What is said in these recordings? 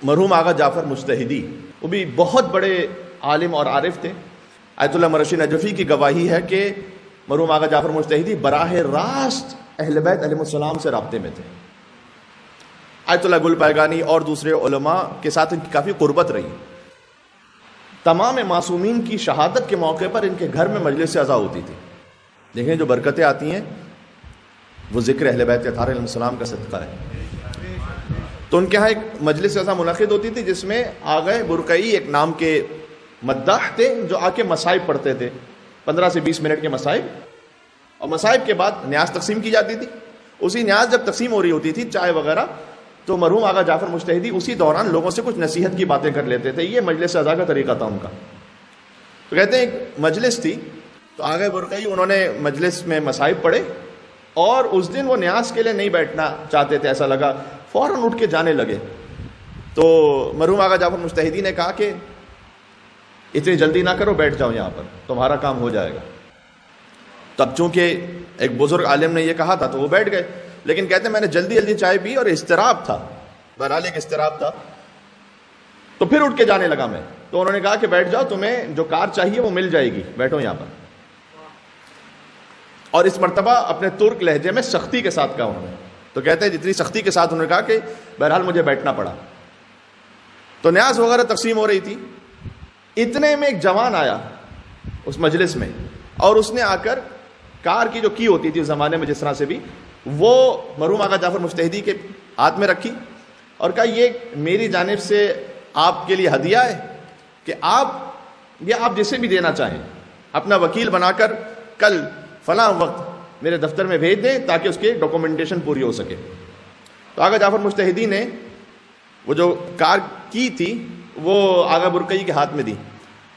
مرحوم آغا جعفر مجتہدی وہ بھی بہت بڑے عالم اور عارف تھے. آیت اللہ مرشی نجفی کی گواہی ہے کہ مرحوم آغا جعفر مجتہدی براہ راست اہل بیت علیہ السلام سے رابطے میں تھے. آیت اللہ گل پائگانی اور دوسرے علماء کے ساتھ ان کی کافی قربت رہی. تمام معصومین کی شہادت کے موقع پر ان کے گھر میں مجلس عزا ہوتی تھی. دیکھیں جو برکتیں آتی ہیں وہ ذکر اہل بیت اطہار علیہ السلام کا صدقہ ہے. تو ان کے ہاں ایک مجلس عزا منعقد ہوتی تھی جس میں آغا برقعی ایک نام کے مداح تھے جو آ کے مصائب پڑھتے تھے, 15 سے 20 منٹ کے مصائب, اور مصائب کے بعد نیاز تقسیم کی جاتی تھی. اسی نیاز جب تقسیم ہو رہی ہوتی تھی چائے وغیرہ, تو مرحوم آغا جعفر مجتہدی اسی دوران لوگوں سے کچھ نصیحت کی باتیں کر لیتے تھے. یہ مجلس عزا کا طریقہ تھا ان کا. تو کہتے ہیں ایک مجلس تھی تو آغا برقعی انہوں نے مجلس میں مصائب پڑھے اور اس دن وہ نیاز کے لیے نہیں بیٹھنا چاہتے تھے, ایسا لگا, فوراً اٹھ کے جانے لگے. تو مرحوم آغا جعفر مجتہدی نے کہا کہ اتنی جلدی نہ کرو, بیٹھ جاؤ یہاں پر, تمہارا کام ہو جائے گا. تب چونکہ ایک بزرگ عالم نے یہ کہا تھا تو وہ بیٹھ گئے. لیکن کہتے ہیں میں نے جلدی جلدی چائے پی اور اضطراب تھا, بہرحال ایک اضطراب تھا, تو پھر اٹھ کے جانے لگا میں. تو انہوں نے کہا کہ بیٹھ جاؤ, تمہیں جو کار چاہیے وہ مل جائے گی, بیٹھو یہاں پر. اور اس مرتبہ اپنے ترک لہجے میں سختی کے ساتھ کہا انہوں نے. تو کہتے ہیں جتنی سختی کے ساتھ انہوں نے کہا کہ بہرحال مجھے بیٹھنا پڑا. تو نیاز وغیرہ تقسیم ہو رہی تھی, اتنے میں ایک جوان آیا اس مجلس میں, اور اس نے آ کر کار کی جو کی ہوتی تھی اس زمانے میں جس طرح سے بھی, وہ مرحوم آغا جعفر مجتہدی کے ہاتھ میں رکھی اور کہا یہ میری جانب سے آپ کے لیے ہدیہ ہے کہ آپ جسے بھی دینا چاہیں اپنا وکیل بنا کر کل فلاں وقت میرے دفتر میں بھیج دیں تاکہ اس کی ڈاکومنٹیشن پوری ہو سکے. تو آغا جعفر مجتہدی نے وہ جو کار کی تھی وہ آغا برقعی کے ہاتھ میں دی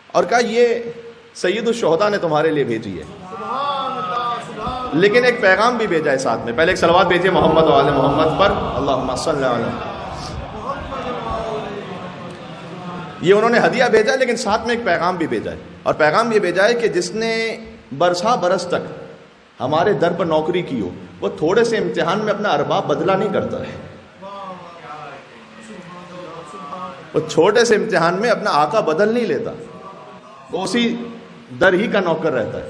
اور کہا یہ سید الشہداء نے تمہارے لیے بھیجی ہے, لیکن ایک پیغام بھی بھیجا ہے ساتھ میں. پہلے ایک صلوات بھیجیے محمد و آل محمد پر, اللہم صلی علی. یہ انہوں نے ہدیہ بھیجا لیکن ساتھ میں ایک پیغام بھی بھیجا ہے, اور پیغام یہ بھیجا ہے کہ جس نے برسا برس تک ہمارے در پر نوکری کی ہو وہ تھوڑے سے امتحان میں اپنا ارباب بدلا نہیں کرتا ہے, وہ چھوٹے سے امتحان میں اپنا آقا بدل نہیں لیتا, وہ اسی در ہی کا نوکر رہتا ہے.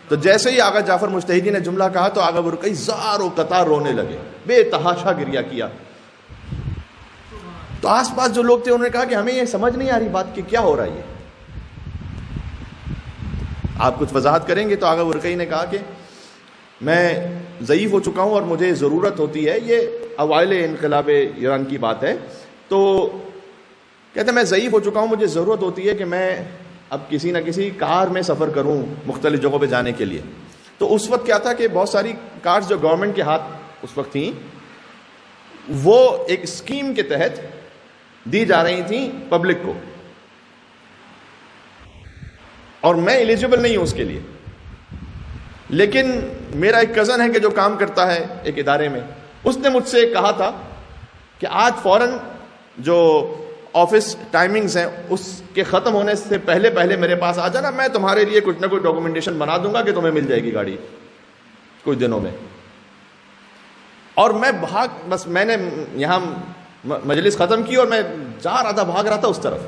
تو جیسے ہی آغا جعفر مجتہدی نے جملہ کہا تو آغا برقعی زار و قطار رونے لگے, بے تحاشا گریہ کیا. تو آس پاس جو لوگ تھے انہوں نے کہا کہ ہمیں یہ سمجھ نہیں آ رہی بات کہ کیا ہو رہا ہے, آپ کچھ وضاحت کریں گے. تو آغا برقعی نے کہا کہ میں ضعیف ہو چکا ہوں اور مجھے ضرورت ہوتی ہے, یہ اوائل انقلاب ایران کی بات ہے. تو کہتے ہیں میں ضعیف ہو چکا ہوں, مجھے ضرورت ہوتی ہے کہ میں اب کسی نہ کسی کار میں سفر کروں مختلف جگہوں پہ جانے کے لیے. تو اس وقت کیا تھا کہ بہت ساری کارز جو گورنمنٹ کے ہاتھ اس وقت تھیں وہ ایک اسکیم کے تحت دی جا رہی تھیں پبلک کو, اور میں ایلیجیبل نہیں ہوں اس کے لیے. لیکن میرا ایک کزن ہے کہ جو کام کرتا ہے ایک ادارے میں, اس نے مجھ سے کہا تھا کہ آج فوراً جو آفس ٹائمنگز ہیں اس کے ختم ہونے سے پہلے میرے پاس آ جانا, میں تمہارے لیے کچھ نہ کچھ ڈاکومنٹیشن بنا دوں گا کہ تمہیں مل جائے گی گاڑی کچھ دنوں میں. اور میں بس میں نے یہاں مجلس ختم کی اور میں جا رہا تھا, بھاگ رہا تھا اس طرف.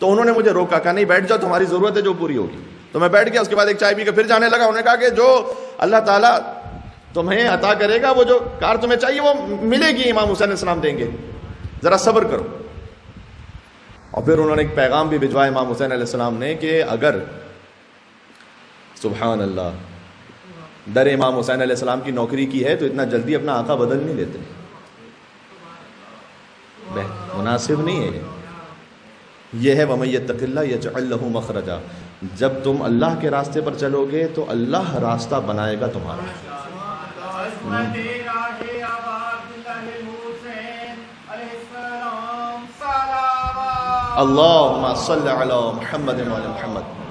تو انہوں نے مجھے روکا, کہا نہیں بیٹھ جاؤ, تمہاری ضرورت ہے جو پوری ہوگی. تو میں بیٹھ گیا, اس کے بعد ایک چائے پی کے پھر جانے لگا. انہوں نے کہا کہ جو اللہ تعالیٰ تمہیں عطا کرے گا, وہ جو کار تمہیں چاہیے وہ ملے گی, امام حسین علیہ السلام دیں گے, ذرا صبر کرو. اور پھر انہوں نے ایک پیغام بھی بھجوایا امام حسین علیہ السلام نے کہ اگر سبحان اللہ در امام حسین علیہ السلام کی نوکری کی ہے تو اتنا جلدی اپنا آقا بدل نہیں لیتے, مناسب نہیں ہے. یہ ہے وَمَن يَتَّقِ اللَّهَ يَجْعَل لَّهُ مَخْرَجًا, جب تم اللہ کے راستے پر چلو گے تو اللہ راستہ بنائے گا تمہارا. اللہم صلی علی محمد و علی محمد.